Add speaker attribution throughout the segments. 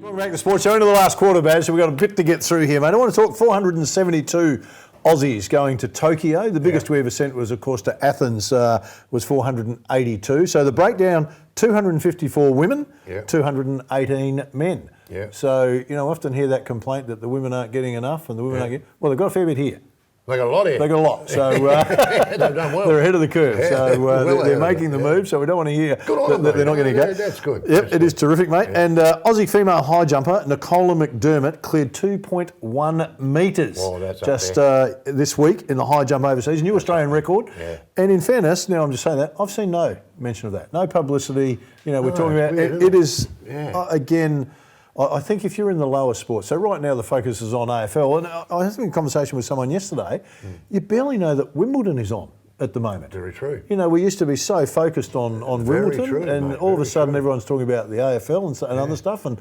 Speaker 1: Welcome back to the Sports Show. Into the last quarter, Baz, so we've got a bit to get through here, mate. I want to talk 472 Aussies going to Tokyo. The biggest we ever sent was, of course, to Athens, was 482. So the breakdown, 254 women, 218 men.
Speaker 2: Yeah.
Speaker 1: So, I often hear that complaint that the women aren't getting enough and the women aren't getting... Well, they've got a fair bit here.
Speaker 2: They got a lot here.
Speaker 1: They got a lot, so
Speaker 2: they've done well.
Speaker 1: They're ahead of the curve.
Speaker 2: Yeah,
Speaker 1: So
Speaker 2: well
Speaker 1: they're making the move. So we don't want to hear that they're not going to go.
Speaker 2: That's good.
Speaker 1: Yep,
Speaker 2: that's
Speaker 1: it is terrific, mate. Yeah. And Aussie female high jumper Nicola McDermott cleared 2.1 metres just this week in the high jump overseas, new Australian record.
Speaker 2: Yeah.
Speaker 1: And in fairness, now I'm just saying that I've seen no mention of that, no publicity. We're talking about it is again. I think if you're in the lower sports, so right now the focus is on AFL, and I was having a conversation with someone yesterday, you barely know that Wimbledon is on at the moment.
Speaker 2: Very true.
Speaker 1: We used to be so focused on Wimbledon,
Speaker 2: true,
Speaker 1: and all of a sudden everyone's talking about the AFL and other stuff, and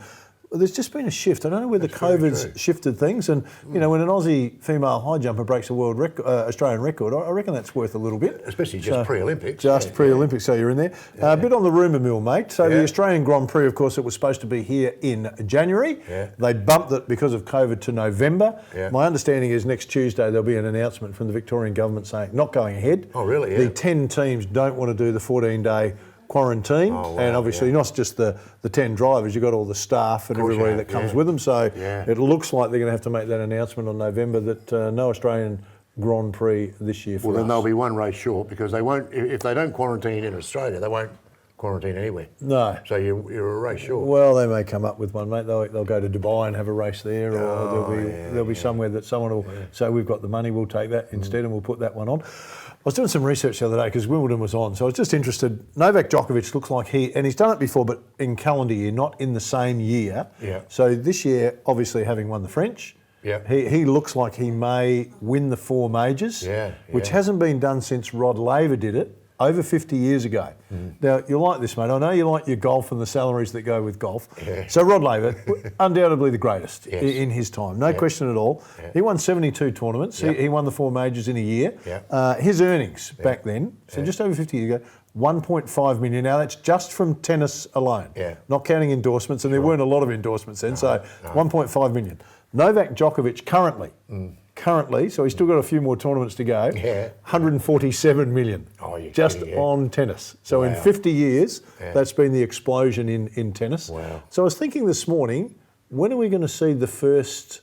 Speaker 1: there's just been a shift. I don't know whether COVID's shifted things, and when an Aussie female high jumper breaks a world Australian record, I reckon that's worth a little bit.
Speaker 2: Especially just pre-Olympics.
Speaker 1: Just pre-Olympics, so you're in there. A bit on the rumour mill, mate. So the Australian Grand Prix, of course, it was supposed to be here in January.
Speaker 2: Yeah.
Speaker 1: They bumped it because of COVID to November.
Speaker 2: Yeah.
Speaker 1: My understanding is next Tuesday there'll be an announcement from the Victorian government saying not going ahead.
Speaker 2: Oh, really? Yeah.
Speaker 1: The 10 teams don't want to do the 14-day quarantine, and obviously not just the 10 drivers, you've got all the staff and everybody that comes with them, so it looks like they're going to have to make that announcement on November that no Australian Grand Prix this year for
Speaker 2: then
Speaker 1: us.
Speaker 2: they'll be one race short because they won't, if they don't quarantine in Australia, they won't quarantine anywhere.
Speaker 1: No.
Speaker 2: So you're a race short.
Speaker 1: Well, they may come up with one, mate. They'll go to Dubai and have a race there, or there'll be somewhere that someone will say, we've got the money, we'll take that instead and we'll put that one on. I was doing some research the other day because Wimbledon was on, so I was just interested. Novak Djokovic looks like and he's done it before, but in calendar year, not in the same year.
Speaker 2: Yeah.
Speaker 1: So this year, obviously having won the French, he looks like he may win the 4 majors, which hasn't been done since Rod Laver did it over 50 years ago. Now, you like this, mate. I know you like your golf and the salaries that go with golf. So Rod Laver, undoubtedly the greatest in his time, no question at all. He won 72 tournaments. He won the 4 majors in a year. His earnings back then, so just over 50 years ago, 1.5 million. Now that's just from tennis alone, not counting endorsements, and there weren't a lot of endorsements then, so 1.5 million. Novak Djokovic currently, so he's still got a few more tournaments to go, 147 million just on tennis. So in 50 years, that's been the explosion in tennis.
Speaker 2: Wow.
Speaker 1: So I was thinking this morning, when are we going to see the first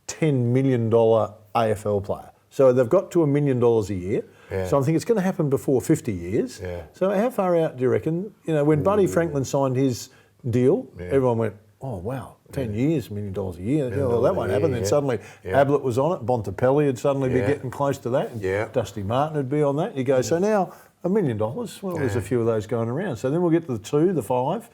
Speaker 1: $10 million AFL player? So they've got to $1 million a year. So I think it's going to happen before 50 years. So how far out do you reckon? When Buddy Franklin signed his deal, everyone went, oh, wow, 10 years, $1 million a year. Well, that won't happen. Then suddenly Ablett was on it, Bontempelli would suddenly be getting close to that, and Dusty Martin would be on that. You go, so now $1 million, well, there's a few of those going around. So then we'll get to the 2, the 5.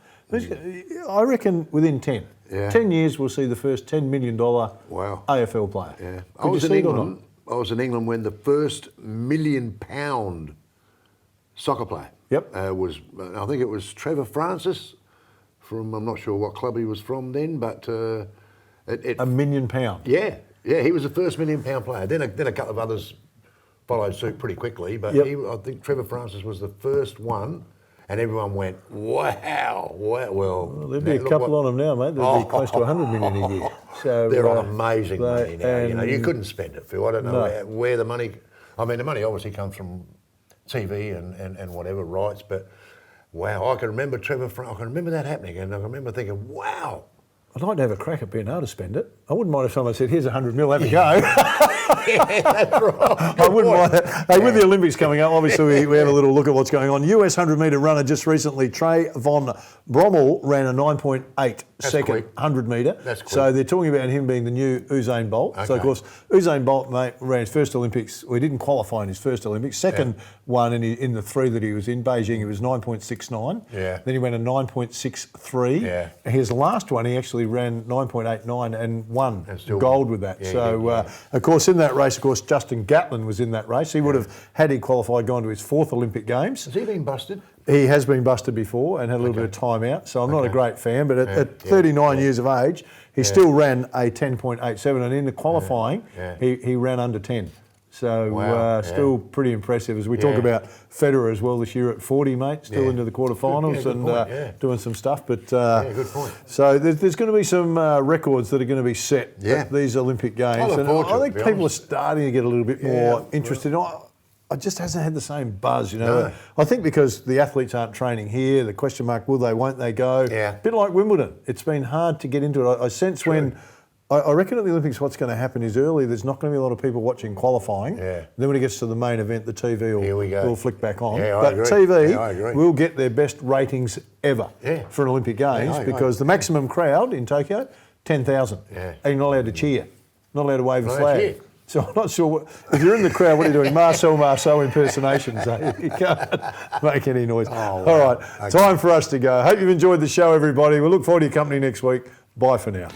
Speaker 1: I reckon within 10. 10 years we'll see the first $10 million AFL player.
Speaker 2: I was in England when the first £1 million soccer player was, I think it was Trevor Francis, I'm not sure what club he was from then, but £1 million. Yeah, he was the first £1 million player. Then a couple of others followed suit pretty quickly, but I think Trevor Francis was the first one, and everyone went, wow. Well,
Speaker 1: there'd be a couple on them now, mate. There'd be close to 100 million a year. So
Speaker 2: they're on amazing money now. You couldn't spend it, Phil. I don't know where the money. I mean, the money obviously comes from TV and whatever rights, but. Wow, I can remember I can remember that happening, and I can remember thinking, wow.
Speaker 1: I'd like to have a crack at being able to spend it. I wouldn't mind if someone said, here's 100 mil, have a go.
Speaker 2: That's right.
Speaker 1: I wouldn't mind that. Hey, with the Olympics coming up, obviously we have a little look at what's going on. US 100-metre runner just recently, Trey von Brommel, ran a 9.8 second 100-metre.
Speaker 2: That's quick.
Speaker 1: So they're talking about him being the new Usain Bolt. So, of course, Usain Bolt, mate, ran his first Olympics. Well, he didn't qualify in his first Olympics. Second one in the 3 that he was in, Beijing, he was 9.69. Then he went a 9.63. His last one, he actually ran 9.89 and won gold with that. Of course, in that race, Justin Gatlin was in that race. He would have, had he qualified, gone to his 4th Olympic Games.
Speaker 2: Has he been busted?
Speaker 1: He has been busted before and had a little bit of time out, so I'm not a great fan, but at 39 years of age, he still ran a 10.87, and in the qualifying, he ran under 10. So still pretty impressive as we talk about Federer as well this year at 40, mate. Still into the quarterfinals and doing some stuff. But
Speaker 2: good point.
Speaker 1: So there's going to be some records that are going to be set at these Olympic Games, and I think people are starting to get a little bit more interested. It just hasn't had the same buzz, you know.
Speaker 2: No.
Speaker 1: I think because the athletes aren't training here, the question mark, will they, won't they go?
Speaker 2: Yeah.
Speaker 1: A bit like Wimbledon. It's been hard to get into it. I sense when... I reckon at the Olympics what's going to happen is early there's not going to be a lot of people watching qualifying. Yeah. Then when it gets to the main event, the TV will flick back on.
Speaker 2: Yeah,
Speaker 1: but TV
Speaker 2: I agree.
Speaker 1: will get their best ratings ever for an Olympic Games because the maximum crowd in Tokyo, 10,000. Yeah. And you're not allowed to cheer, not allowed to wave a flag. So I'm not sure, if you're in the crowd, what are you doing? Marcel impersonations, eh? You can't make any noise. All right, time for us to go. Hope you've enjoyed the show, everybody. We'll look forward to your company next week. Bye for now.